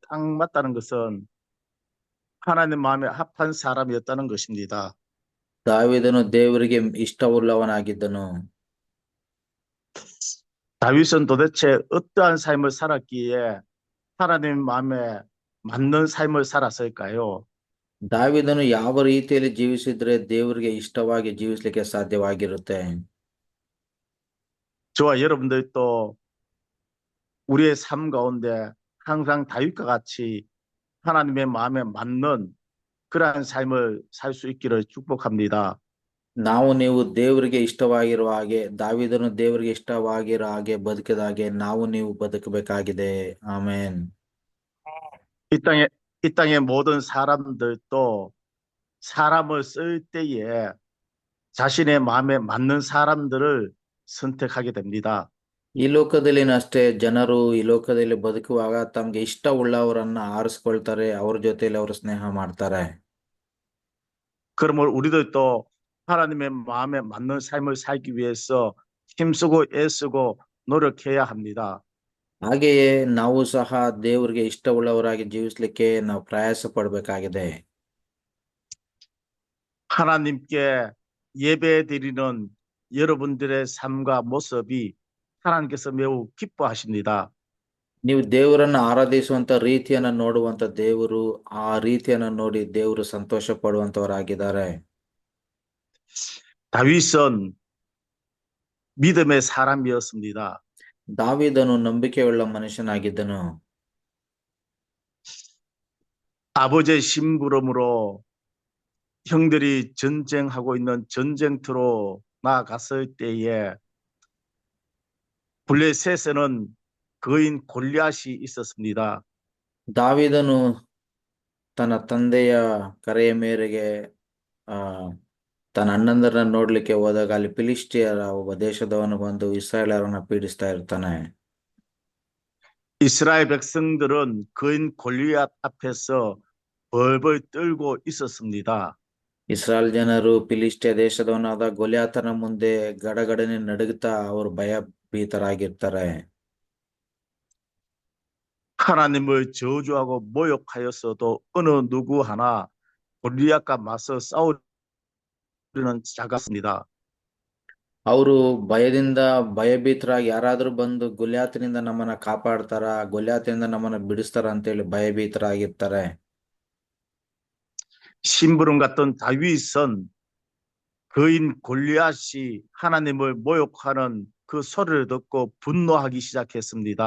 딱 맞다는 것은 하나님 마음에 합한 사람이었다는 것입니다. ದಾವೀದನು ದೇವರಿಗೆ ಇಷ್ಟವುಳ್ಳವನಾಗಿದ್ದನು. 다윗은 도대체 어떠한 삶을 살았기에 하나님 마음에 맞는 삶을 살았을까요? ದಾವೀದನು ಯಾವ ರೀತಿಯಲ್ಲಿ ಜೀವಿಸಿದ್ರೆ ದೇವರಿಗೆ ಇಷ್ಟವಾಗಿ ಜೀವಿಸಲಿಕ್ಕೆ ಸಾಧ್ಯವಾಗಿರುತ್ತೆ? 저와 여러분들도 우리의 삶 가운데 항상 다윗과 같이 하나님의 마음에 맞는 그러한 삶을 살 수 있기를 축복합니다. ನಾವು ನೀವು ದೇವರಿಗೆ ಇಷ್ಟವಾಗಿರುವ ಹಾಗೆ, ದಾವೀದನು ದೇವರಿಗೆ ಇಷ್ಟವಾಗಿರೋ ಹಾಗೆ ಬದುಕಿದ ಹಾಗೆ ನಾವು ನೀವು ಬದುಕಬೇಕಾಗಿದೆ. ಆಮೇನ್. 이 땅에, 이 땅의 모든 사람들도 사람을 쓸 때에 자신의 마음에 맞는 사람들을 선택하게 됩니다. ಈ ಲೋಕದಲ್ಲಿನ ಅಷ್ಟೇ, ಜನರು ಈ ಲೋಕದಲ್ಲಿ ಬದುಕುವಾಗ ತಮ್ಗೆ ಇಷ್ಟವುಳ್ಳವರನ್ನ ಆರಿಸ್ಕೊಳ್ತಾರೆ, ಅವ್ರ ಜೊತೆಲಿ ಅವರು ಸ್ನೇಹ ಮಾಡ್ತಾರೆ. 그러므로 우리들도 하나님의 마음에 맞는 삶을 살기 위해서 힘쓰고 애쓰고 노력해야 합니다. ಹಾಗೆಯೇ ನಾವು ಸಹ ದೇವರಿಗೆ ಇಷ್ಟವುಳ್ಳವರಾಗಿ ಜೀವಿಸ್ಲಿಕ್ಕೆ ನಾವು ಪ್ರಯಾಸ ಪಡ್ಬೇಕಾಗಿದೆ. 하나님께 예배 드리는 여러분들의 삶과 모습이 하나님께서 매우 기뻐하십니다. ನೀವು ದೇವರನ್ನ ಆರಾಧಿಸುವಂತ ರೀತಿಯನ್ನ ನೋಡುವಂತ ದೇವರು, ಆ ರೀತಿಯನ್ನ ನೋಡಿ ದೇವರು ಸಂತೋಷ ಪಡುವಂತವರಾಗಿದ್ದಾರೆ. 다윗은 믿음의 사람이었습니다. ದಾವೀದನು ನಂಬಿಕೆಯುಳ್ಳ ಮನುಷ್ಯನಾಗಿದ್ದನು. 아버지의 심부름으로 형들이 전쟁하고 있는 전쟁터로 나아갔을 때에 블레셋에는 거인 골리앗이 있었습니다. ದಾವೀದನು ತನ್ನ ತಂದೆಯ ಕರೆಯ ಮೇರೆಗೆ ಆ ತನ್ನ ಅಣ್ಣಂದರನ್ನ ನೋಡ್ಲಿಕ್ಕೆ ಹೋದಾಗ ಅಲ್ಲಿ ಫಿಲಿಸ್ಟಿಯರ ಒಬ್ಬ ದೇಶದವನು ಬಂದು ಇಸ್ರಾಯೇಲರನ್ನ ಪೀಡಿಸ್ತಾ ಇರ್ತಾನೆ. 이스라엘 백성들은 거인 골리앗 앞에서 벌벌 떨고 있었습니다. ಇಸ್ರಾಯೇಲ್ ಜನರು ಫಿಲಿಸ್ಟಿಯ ದೇಶದವನಾದ ಗೊಲ್ಯಾತನ ಮುಂದೆ ಗಡಗಡನೆ ನಡುಗುತ್ತಾ ಅವರು ಭಯಭೀತರಾಗಿರ್ತಾರೆ. 하나님을 저주하고 모욕하였어도 어느 누구 하나 골리앗과 맞서 싸우려는 자같습니다. ಅವರು ಭಯದಿಂದ ಭಯಭೀತರಾಗಿ, ಯಾರಾದ್ರೂ ಬಂದು ಗೊಲ್ಯಾತನಿಂದ ನಮ್ಮನ್ನ ಕಾಪಾಡ್ತಾರ, ಗೊಲ್ಯಾತನಿಂದ ನಮ್ಮನ್ನ ಬಿಡಿಸ್ತಾರ ಅಂತೇಳಿ ಭಯಭೀತರಾಗಿರ್ತಾರೆ. 심부름 같던 다윗은 거인 골리앗이 하나님을 모욕하는 그 소리를 듣고 분노하기 시작했습니다.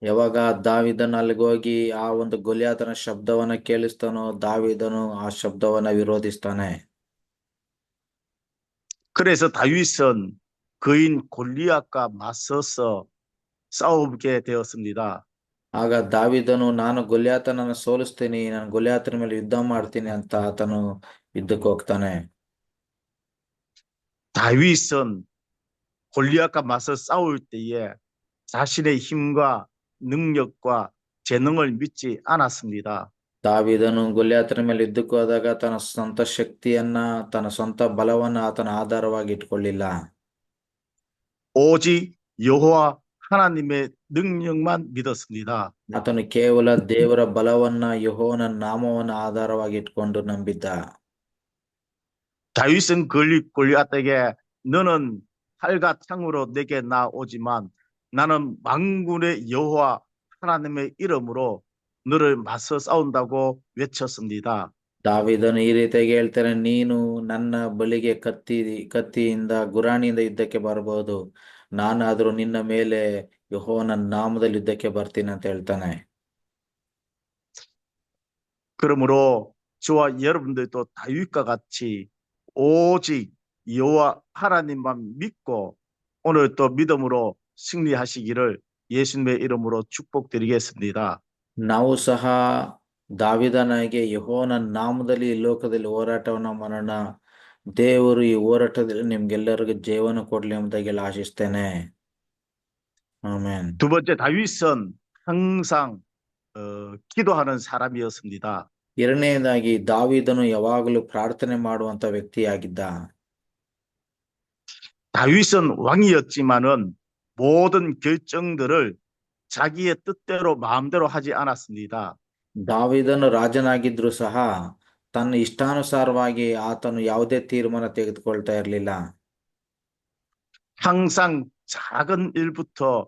ಯಾವಾಗ ದಾವೀದನ ಅಲ್ಲಿಗೆ ಹೋಗಿ ಆ ಒಂದು ಗೊಲ್ಯಾತನ ಶಬ್ದವನ್ನ ಕೇಳಿಸ್ತಾನೋ, ದಾವೀದನು ಆ ಶಬ್ದವನ್ನ ವಿರೋಧಿಸ್ತಾನೆ. 그래서 다윗은 거인 골리앗과 맞서서 싸우게 되었습니다. ಆಗ ದಾವೀದನು, ನಾನು ಗೊಲ್ಯಾತನನ್ನ ಸೋಲಿಸ್ತೀನಿ, ನಾನು ಗೊಲ್ಯಾತನ ಮೇಲೆ ಯುದ್ಧ ಮಾಡ್ತೀನಿ ಅಂತ ಆತನು ಯುದ್ಧಕ್ಕೆ ಹೋಗ್ತಾನೆ. 다윗은 골리앗과 맞서 싸울 때에 자신의 힘과 능력과 재능을 믿지 않았습니다. ದಾವೀದನು ಗೊಲ್ಯಾತನ ಮೇಲೆ ಯುದ್ಧಕ್ಕೆ ಹೋದಾಗ ತನ್ನ ಸ್ವಂತ ಶಕ್ತಿಯನ್ನ, ತನ್ನ ಸ್ವಂತ ಬಲವನ್ನ ಆತನ ಆಧಾರವಾಗಿ ಇಟ್ಕೊಳ್ಳಿಲ್ಲ. 오직 여호와 하나님의 능력만 믿었습니다. ಆತನು ಕೇವಲ ದೇವರ ಬಲವನ್ನ, ಯೆಹೋವನ ನಾಮವನ್ನ ಆಧಾರವಾಗಿ ಇಟ್ಕೊಂಡು ನಂಬಿದ್ದ. 다윗은 골리앗에게 너는 칼과 창으로 내게 나오지만 나는 만군의 여호와 하나님의 이름으로 너를 맞서 싸운다고 외쳤습니다. ದಾವೀದನು ಈ ರೀತಿಯಾಗಿ ಹೇಳ್ತಾನೆ, ನೀನು ನನ್ನ ಬಳಿಗೆ ಕತ್ತಿಯಿಂದ ಗುರಾಣಿಯಿಂದ ಯುದ್ಧಕ್ಕೆ ಬರಬಹುದು, ನಾನಾದ್ರೂ ನಿನ್ನ ಮೇಲೆ ಯೆಹೋವನ ನಾಮದಲ್ಲಿ ಯುದ್ಧಕ್ಕೆ ಬರ್ತೀನಿ ಅಂತ ಹೇಳ್ತಾನೆ. 그러므로 저와 여러분들도 다윗과 같이 오직 여호와 하나님만 믿고 오늘 또 믿음으로 승리하시기를 예수님의 이름으로 축복드리겠습니다. ನಾವು ಸಹ ದಾವೀದನಾಗೆ ಯೆಹೋವನ ನಾಮದಲ್ಲಿ ಈ ಲೋಕದಲ್ಲಿ ಹೋರಾಟವನ್ನ ಮಾಡೋಣ. ದೇವರು ಈ ಹೋರಾಟದಲ್ಲಿ ನಿಮ್ಗೆಲ್ಲರಿಗೂ ಜೀವನ ಕೊಡ್ಲಿ ಎಂಬುದಾಗಿ ಆಶಿಸ್ತೇನೆ. ಆಮೇನ್. 두 번째, 다윗은 항상 기도하는 사람이었습니다. ಎರಡನೇದಾಗಿ, ದಾವೀದನು ಯಾವಾಗಲೂ ಪ್ರಾರ್ಥನೆ ಮಾಡುವಂತ ವ್ಯಕ್ತಿಯಾಗಿದ್ದ. 다윗은 왕이었지만은 모든 결정들을 자기의 뜻대로 마음대로 하지 않았습니다. ದಾವೀದನು ರಾಜನಾಗಿದ್ರು ಸಹ ತನ್ನ ಇಷ್ಟಾನುಸಾರವಾಗಿ ಆತನು ಯಾವುದೇ ತೀರ್ಮಾನ ತೆಗೆದುಕೊಳ್ತಾ ಇರಲಿಲ್ಲ. 항상 작은 일부터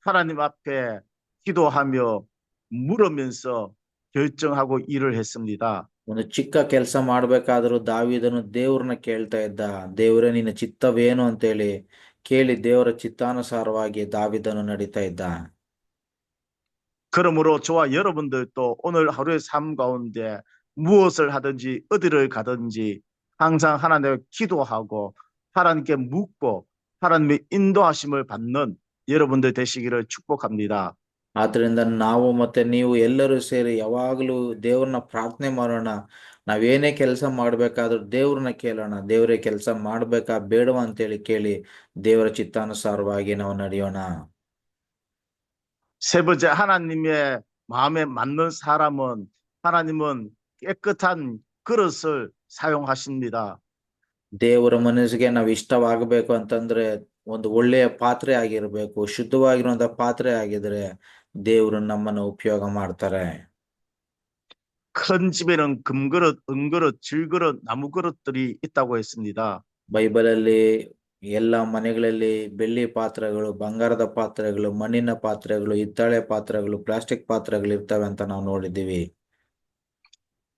하나님 앞에 기도하며 물으면서 결정하고 일을 했습니다. ಒಂದು ಚಿಕ್ಕ ಕೆಲಸ ಮಾಡ್ಬೇಕಾದ್ರೂ ದಾವೀದನು ದೇವ್ರನ್ನ ಕೇಳ್ತಾ ಇದ್ದ. ದೇವರೇ ನಿನ್ನ ಚಿತ್ತವೇನು ಅಂತೇಳಿ ಕೇಳಿ ದೇವರ ಚಿತ್ತಾನುಸಾರವಾಗಿ ದಾವೀದನು ನಡೀತಾ ಇದ್ದ. 그러므로 저와 여러분들도 오늘 하루의 삶 가운데 무엇을 하든지 어디를 가든지 항상 하나님께 기도하고 하나님께 묻고 하나님의 인도하심을 받는 여러분들 되시기를 축복합니다. ಆದ್ರಿಂದ ನಾವು ಮತ್ತೆ ನೀವು ಎಲ್ಲರೂ ಸೇರಿ ಯಾವಾಗಲೂ ದೇವ್ರನ್ನ ಪ್ರಾರ್ಥನೆ ಮಾಡೋಣ. ನಾವೇನೇ ಕೆಲಸ ಮಾಡ್ಬೇಕಾದ್ರೂ ದೇವ್ರನ್ನ ಕೇಳೋಣ. ದೇವ್ರೇ ಕೆಲಸ ಮಾಡ್ಬೇಕಾ ಬೇಡವಾ ಅಂತೇಳಿ ಕೇಳಿ ದೇವರ ಚಿತ್ತಾನುಸಾರವಾಗಿ ನಾವು ನಡೆಯೋಣ. 세 번째, 하나님의 마음에 맞는 사람은 하나님은 깨끗한 그릇을 사용하십니다. ದೇವರ ಮನಸ್ಸಿಗೆ ನಾವು ಇಷ್ಟವಾಗಬೇಕು ಅಂತಂದ್ರೆ ಒಂದು ಒಳ್ಳೆಯ ಪಾತ್ರೆ ಆಗಿರ್ಬೇಕು. ಶುದ್ಧವಾಗಿರುವಂತ ಪಾತ್ರೆ ಆಗಿದ್ರೆ ದೇವರು ನಮ್ಮನ್ನು ಉಪಯೋಗ ಮಾಡ್ತಾರೆ. 큰 집에는 금그릇, 은그릇, 질그릇, 나무그릇들이 있다고 했습니다. ಬೈಬಲಲ್ಲಿ ಎಲ್ಲ ಮನೆಗಳಲ್ಲಿ ಬೆಳ್ಳಿ ಪಾತ್ರೆಗಳು, ಬಂಗಾರದ ಪಾತ್ರೆಗಳು, ಮಣ್ಣಿನ ಪಾತ್ರೆಗಳು, ಹಿತ್ತಾಳೆ ಪಾತ್ರೆಗಳು, ಪ್ಲಾಸ್ಟಿಕ್ ಪಾತ್ರೆಗಳು ಇರ್ತವೆ ಅಂತ ನಾವು ನೋಡಿದ್ದೀವಿ.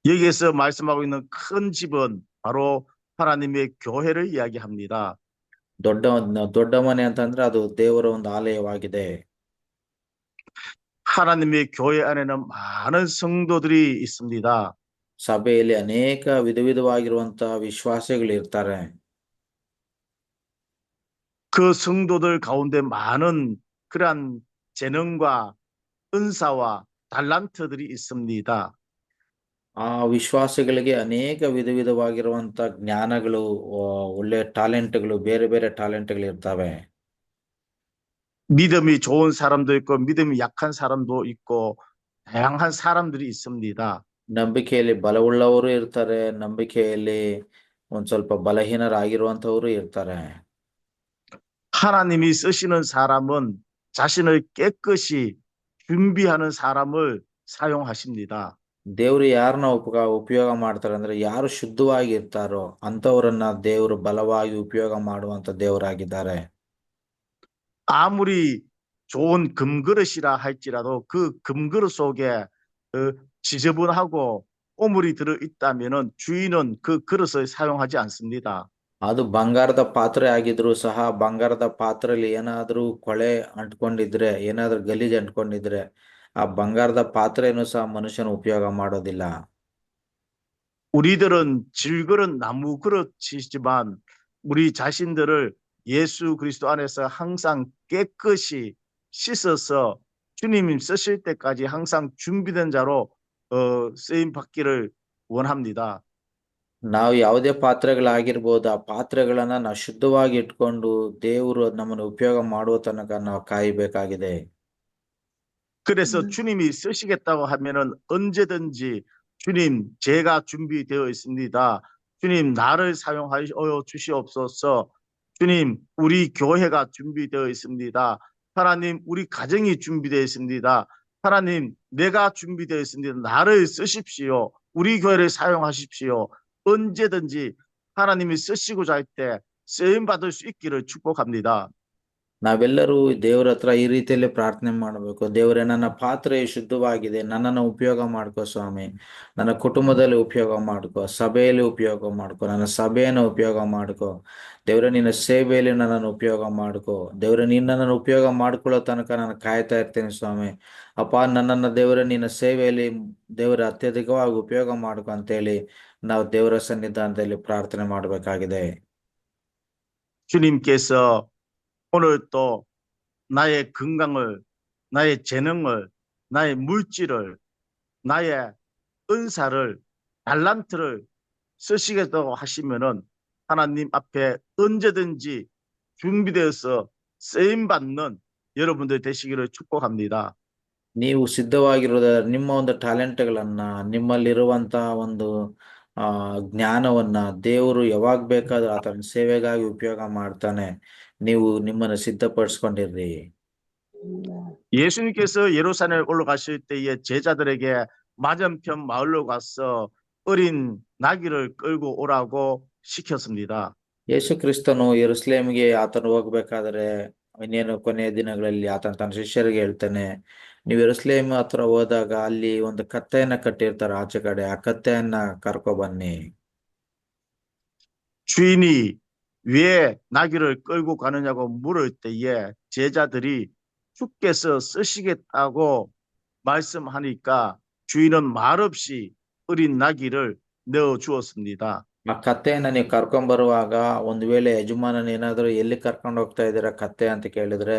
여기에서 말씀하고 있는 큰 집은 바로 하나님의 교회를 이야기합니다. ದೊಡ್ಡ ದೊಡ್ಡ ಮನೆ ಅಂತಂದ್ರೆ ಅದು ದೇವರ ಒಂದು ಆಲಯವಾಗಿದೆ. 하나님의 교회 안에는 많은 성도들이 있습니다. ಸಭೆಯಲ್ಲಿ ಅನೇಕ ವಿಧವಾಗಿರುವಂತ ವಿಶ್ವಾಸಿಗಳು ಇರ್ತಾರೆ. 그 성도들 가운데 많은 그러한 재능과 은사와 달란트들이 있습니다. ಆ ವಿಶ್ವಾಸಿಗಳಿಗೆ ಅನೇಕ ವಿಧವಾಗಿರುವಂತ ಜ್ಞಾನಗಳು, ಒಳ್ಳೆ ಟ್ಯಾಲೆಂಟ್ಗಳು, ಬೇರೆ ಬೇರೆ ಟ್ಯಾಲೆಂಟ್ಗಳು ಇರ್ತವೆ. 믿음이 좋은 사람도 있고 믿음이 약한 사람도 있고 다양한 사람들이 있습니다. ನಂಬಿಕೆಯಲ್ಲಿ ಬಲವುಳ್ಳವರು ಇರ್ತಾರೆ, ನಂಬಿಕೆಯಲ್ಲಿ ಒಂದ್ ಸ್ವಲ್ಪ ಬಲಹೀನರಾಗಿರುವಂತವರು ಇರ್ತಾರೆ. 하나님이 쓰시는 사람은 자신을 깨끗이 준비하는 사람을 사용하십니다. ದೇವ್ರು ಯಾರನ್ನ ಉಪಯೋಗ ಮಾಡ್ತಾರೆ ಅಂದ್ರೆ ಯಾರು ಶುದ್ಧವಾಗಿ ಇರ್ತಾರೋ ಅಂತವರನ್ನ ದೇವರು ಬಲವಾಗಿ ಉಪಯೋಗ ಮಾಡುವಂತ ದೇವರಾಗಿದ್ದಾರೆ. 아무리 좋은 금그릇이라 할지라도 그 금그릇 속에 지저분하고 오물이 들어 있다면은 주인은 그 그릇을 사용하지 않습니다. ಅದು ಬಂಗಾರದ ಪಾತ್ರೆ ಆಗಿದ್ರು ಸಹ ಬಂಗಾರದ ಪಾತ್ರೆಯಲ್ಲಿ ಏನಾದ್ರೂ ಕೊಳೆ ಅಂಟ್ಕೊಂಡಿದ್ರೆ, ಏನಾದ್ರೂ ಗಲೀಜ್ ಅಂಟ್ಕೊಂಡಿದ್ರೆ ಆ ಬಂಗಾರದ ಪಾತ್ರೆಯನ್ನು ಸಹ ಮನುಷ್ಯನ ಉಪಯೋಗ ಮಾಡೋದಿಲ್ಲ. 우리들은 질그릇 나무 그릇이지만 우리 자신들을 예수 그리스도 안에서 항상 깨끗이 씻어서 주님이 쓰실 때까지 항상 준비된 자로 쓰임 받기를 원합니다. ನಾವು ಯಾವುದೇ ಪಾತ್ರೆಗಳಾಗಿರ್ಬೋದು, ಆ ಪಾತ್ರೆಗಳನ್ನ ನಾವು ಶುದ್ಧವಾಗಿ ಇಟ್ಕೊಂಡು ದೇವರು ನಮ್ಮನ್ನು ಉಪಯೋಗ ಮಾಡುವ ತನಕ ನಾವು ಕಾಯಬೇಕಾಗಿದೆ. 그래서 주님이 쓰시겠다고 하면은 언제든지 주님 제가 준비되어 있습니다. 주님 나를 사용하여 주시옵소서. 주님 우리 교회가 준비되어 있습니다. 하나님 우리 가정이 준비되어 있습니다. 하나님 내가 준비되어 있습니다. 나를 쓰십시오. 우리 교회를 사용하십시오. 언제든지 하나님이 쓰시고자 할 때 쓰임 받을 수 있기를 축복합니다. ನಾವೆಲ್ಲರೂ ದೇವರ ಹತ್ರ ಈ ರೀತಿಯಲ್ಲಿ ಪ್ರಾರ್ಥನೆ ಮಾಡಬೇಕು. ದೇವರೇ, ನನ್ನ ಪಾತ್ರೆ ಶುದ್ಧವಾಗಿದೆ, ನನ್ನನ್ನು ಉಪಯೋಗ ಮಾಡ್ಕೋ ಸ್ವಾಮಿ. ನನ್ನ ಕುಟುಂಬದಲ್ಲಿ ಉಪಯೋಗ ಮಾಡ್ಕೋ, ಸಭೆಯಲ್ಲಿ ಉಪಯೋಗ ಮಾಡ್ಕೋ, ನನ್ನ ಸಭೆಯನ್ನು ಉಪಯೋಗ ಮಾಡ್ಕೋ. ದೇವರೇ, ನಿನ್ನ ಸೇವೆಯಲ್ಲಿ ನನ್ನನ್ನು ಉಪಯೋಗ ಮಾಡ್ಕೋ. ದೇವರೇ, ನೀನು ನನ್ನನ್ನು ಉಪಯೋಗ ಮಾಡ್ಕೊಳ್ಳೋ ತನಕ ನಾನು ಕಾಯ್ತಾ ಇರ್ತೀನಿ ಸ್ವಾಮಿ. ಅಪ್ಪ, ನನ್ನನ್ನು ದೇವರೇ ನಿನ್ನ ಸೇವೆಯಲ್ಲಿ ದೇವರ ಅತ್ಯಧಿಕವಾಗಿ ಉಪಯೋಗ ಮಾಡ್ಕೊ ಅಂತೇಳಿ ನಾವು ದೇವರ ಸನ್ನಿಧಾನದಲ್ಲಿ ಪ್ರಾರ್ಥನೆ ಮಾಡಬೇಕಾಗಿದೆ. 주님께서 오늘 또 나의 건강을, 나의 재능을, 나의 물질을, 나의 은사를, 달란트를 쓰시겠다고 하시면은 하나님 앞에 언제든지 준비되어서 쓰임받는 여러분들 되시기를 축복합니다. ನೀವು ಸಿದ್ಧವಾಗಿರೋದ ನಿಮ್ಮ ಒಂದು ಟ್ಯಾಲೆಂಟ್ಗಳನ್ನ, ನಿಮ್ಮಲ್ಲಿರುವಂತ ಒಂದು ಜ್ಞಾನವನ್ನ ದೇವರು ಯಾವಾಗ ಬೇಕಾದ್ರೂ ಆತನ ಸೇವೆಗಾಗಿ ಉಪಯೋಗ ಮಾಡ್ತಾನೆ. ನೀವು ನಿಮ್ಮನ್ನು ಸಿದ್ಧಪಡಿಸ್ಕೊಂಡಿರ್ರಿ. 예수님께서 예루살렘에 올라가실 때에 제자들에게 맞은편 마을로 가서 어린 나귀를 끌고 오라고 시켰습니다. ಯೇಸು ಕ್ರಿಸ್ತನು ಯೆರೂಸಲೇಮಿಗೆ ಆತನು ಹೋಗ್ಬೇಕಾದ್ರೆ ಇನ್ನೇನು ಕೊನೆಯ ದಿನಗಳಲ್ಲಿ ಆತನ ತನ್ನ ಶಿಷ್ಯರಿಗೆ ಹೇಳ್ತಾನೆ, ನೀವು ಯೆರೂಸಲೇಮ್ ಹತ್ರ ಹೋದಾಗ ಅಲ್ಲಿ ಒಂದು ಕತ್ತೆಯನ್ನ ಕಟ್ಟಿರ್ತಾರೆ ಆಚೆ ಕಡೆ, ಆ ಕತ್ತೆಯನ್ನ ಕರ್ಕೊ ಬನ್ನಿ. 주인이 왜 나귀를 끌고 가느냐고 물을 때에 제자들이 주께서 쓰시겠다고 말씀하니까 주인은 말없이 어린 나귀를 넣어 주었습니다. ಆ ಕತ್ತೆಯನ್ನ ನೀವು ಕರ್ಕೊಂಡ್ ಬರುವಾಗ ಒಂದು ವೇಳೆ ಯಜಮಾನನ ಏನಾದ್ರು ಎಲ್ಲಿ ಕರ್ಕೊಂಡು ಹೋಗ್ತಾ ಇದ್ದೀರಾ ಕತ್ತೆ ಅಂತ ಕೇಳಿದ್ರೆ,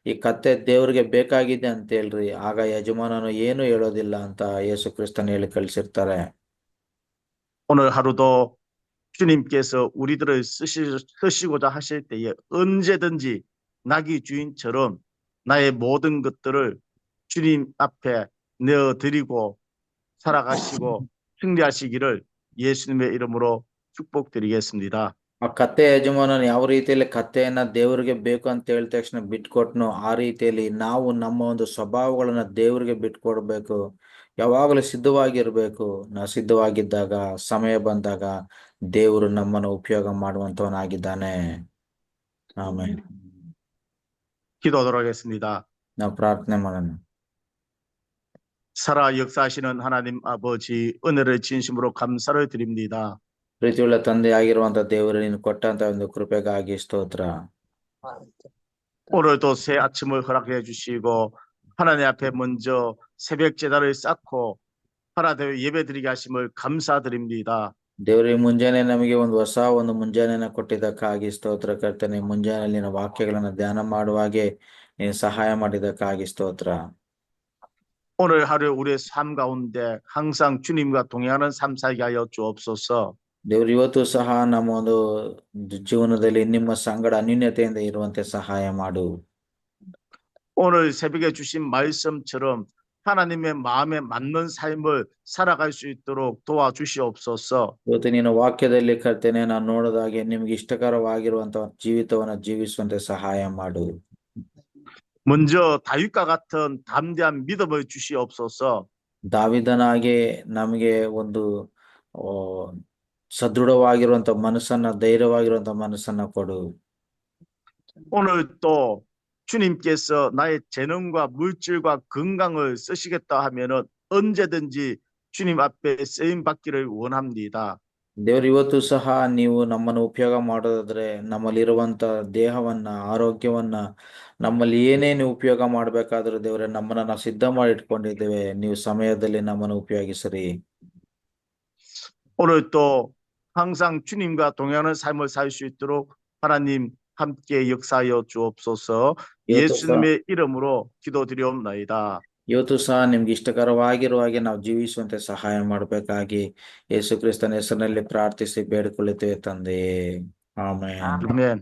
ಈ ಕತ್ತೆ ದೇವ್ರಿಗೆ ಬೇಕಾಗಿದೆ ಅಂತ ಹೇಳ್ರಿ, ಆಗ ಯಜಮಾನನು ಏನು ಹೇಳೋದಿಲ್ಲ ಅಂತ ಯೇಸು ಕ್ರಿಸ್ತನ್ ಹೇಳಿ ಕಳ್ಸಿರ್ತಾರೆ. 오늘 하루도 주님께서 우리들을 쓰시고자 하실 때에 언제든지 나귀 주인처럼 나의 모든 것들을 주님 앞에 내어드리고 살아가시고 승리하시기를 예수님의 이름으로 축복드리겠습니다. ಆ ಕತ್ತೆ ಯಜಮಾನನು ಯಾವ ರೀತಿಯಲ್ಲಿ ಕತ್ತೆಯನ್ನ ದೇವರಿಗೆ ಬೇಕು ಅಂತ ಹೇಳಿದ ತಕ್ಷಣ ಬಿಟ್ಕೊಟ್ನೋ, ಆ ರೀತಿಯಲ್ಲಿ ನಾವು ನಮ್ಮ ಒಂದು ಸ್ವಭಾವಗಳನ್ನ ದೇವರಿಗೆ ಬಿಟ್ಕೊಡ್ಬೇಕು. ಯಾವಾಗಲೂ ಸಿದ್ಧವಾಗಿರ್ಬೇಕು. ನಾವು ಸಿದ್ಧವಾಗಿದ್ದಾಗ ಸಮಯ ಬಂದಾಗ ದೇವರು ನಮ್ಮನ್ನು ಉಪಯೋಗ ಮಾಡುವಂತವನಾಗಿದ್ದಾನೆ. ಆಮೇಲೆ 기도하도록 하겠습니다. ನಾವು ಪ್ರಾರ್ಥನೆ ಮಾಡೋಣ. 살아 역사하시는 하나님 아버지 은혜를 진심으로 감사를 드립니다. ಪ್ರೀತಿಯುಳ್ಳ ತಂದೆ ಆಗಿರುವಂತ ದೇವರು ನೀನು ಕೊಟ್ಟಂತ ಒಂದು ಕೃಪೆಗಾಗಿ ಸ್ತೋತ್ರ. 오늘도 새 아침을 허락해 주시고 하나님 앞에 먼저 새벽 제단을 쌓고 하나님 예배드리게 하심을 감사드립니다. ದೇವರೇ, ಮುಂಜಾನೆ ನಮಗೆ ಒಂದು ಹೊಸ ಒಂದು ಮುಂಜಾನೆನ ಕೊಟ್ಟಿದ್ದಕ್ಕಾಗಿ ಸ್ತೋತ್ರ ಕರ್ತನೆ. ಮುಂಜಾನೆ ನಿನ್ನ ವಾಕ್ಯಗಳನ್ನ ಧ್ಯಾನ ಮಾಡುವಾಗೆ ನೀನು ಸಹಾಯ ಮಾಡಿದ್ದಕ್ಕಾಗಿ ಸ್ತೋತ್ರ. 오늘 하루 우리의 삶 가운데 항상 주님과 동행하는 삶 살게 하여 주옵소서. ದೇವರು ಇವತ್ತು ಸಹ ನಮ್ಮ ಒಂದು ಜೀವನದಲ್ಲಿ ನಿಮ್ಮ ಸಂಗಡ ಅನ್ಯೂನ್ಯತೆಯಿಂದ ಇರುವಂತೆ ಸಹಾಯ ಮಾಡು. 오늘 새벽에 주신 말씀처럼 하나님의 마음에 맞는 삶을 살아갈 수 있도록 도와주시옵소서. ಇವತ್ತು ನಿನ್ನ ವಾಕ್ಯದಲ್ಲಿ ಕರ್ತನೆ ನಾನು ನೋಡಿದಾಗೆ ನಿಮ್ಗೆ ಇಷ್ಟಕರವಾಗಿರುವಂತಹ ಜೀವಿತವನ್ನ ಜೀವಿಸುವಂತೆ ಸಹಾಯ ಮಾಡು. 먼저 다윗과 같은 담대한 믿음을 주시옵소서. ದಾವಿದನಾಗೆ ನಮಗೆ ಒಂದು ಸದೃಢವಾಗಿರುವಂತ ಮನಸ್ಸನ್ನ, ಧೈರ್ಯವಾಗಿರುವಂತ ಮನಸ್ಸನ್ನ ಕೊಡು. 오늘 또 주님께서 나의 재능과 물질과 건강을 쓰시겠다 하면은 언제든지 주님 앞에 쓰임 받기를 원합니다. ದೇವರು ಇವತ್ತು ಸಹ ನೀವು ನಮ್ಮನ್ನು ಉಪಯೋಗ ಮಾಡೋದಾದ್ರೆ ನಮ್ಮಲ್ಲಿರುವಂತ ದೇಹವನ್ನ, ಆರೋಗ್ಯವನ್ನ, ನಮ್ಮಲ್ಲಿ ಏನೇನು ಉಪಯೋಗ ಮಾಡ್ಬೇಕಾದ್ರೂ ದೇವರೇ ನಮ್ಮನ್ನ ನಾವು ಸಿದ್ಧ ಮಾಡಿ ಇಟ್ಕೊಂಡಿದ್ದೇವೆ. ನೀವು ಸಮಯದಲ್ಲಿ ನಮ್ಮನ್ನು ಉಪಯೋಗಿಸಿರಿ. 오늘 또 항상 주님과 동행하는 삶을 살 수 있도록 하나님 함께 역사하여 주옵소서. ಇವತ್ತು ಸಹ 예수님의 이름으로 기도드리옵나이다. ಇವತ್ತು ಸಹ ನಿಮ್ಗೆ ಇಷ್ಟಕರವಾಗಿರುವ ಹಾಗೆ ನಾವು ಜೀವಿಸುವಂತೆ ಸಹಾಯ ಮಾಡಬೇಕಾಗಿ ಯೇಸು ಕ್ರಿಸ್ತನ ಹೆಸರಿನಲ್ಲಿ ಪ್ರಾರ್ಥಿಸಿ ಬೇಡಿಕೊಳ್ಳುತ್ತೇವೆ ತಂದೆಯೇ. ಆಮೆನ್. 아멘.